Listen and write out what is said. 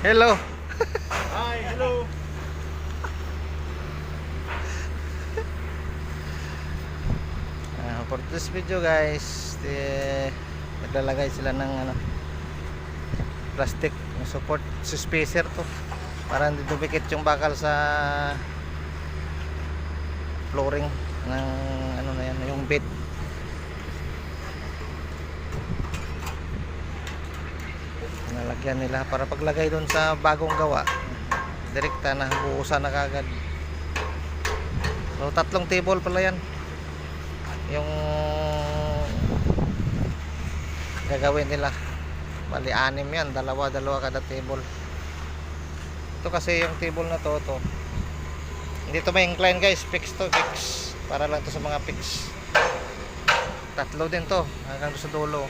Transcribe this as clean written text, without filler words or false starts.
Hello. Hi, hello. For this video guys, naglalagay sila ng plastic support spacer to para hindi dumikit yung bakal sa flooring ng na yan, yung bed. Nalagyan nila para paglagay doon sa bagong gawa direkta na buusan na kagad. So 3 table pala yan yung gagawin nila. Bali 6 yan, dalawa kada table. Ito kasi yung table na to hindi to may incline guys, fix para lang to sa mga fix. 3 din to hanggang sa dulo.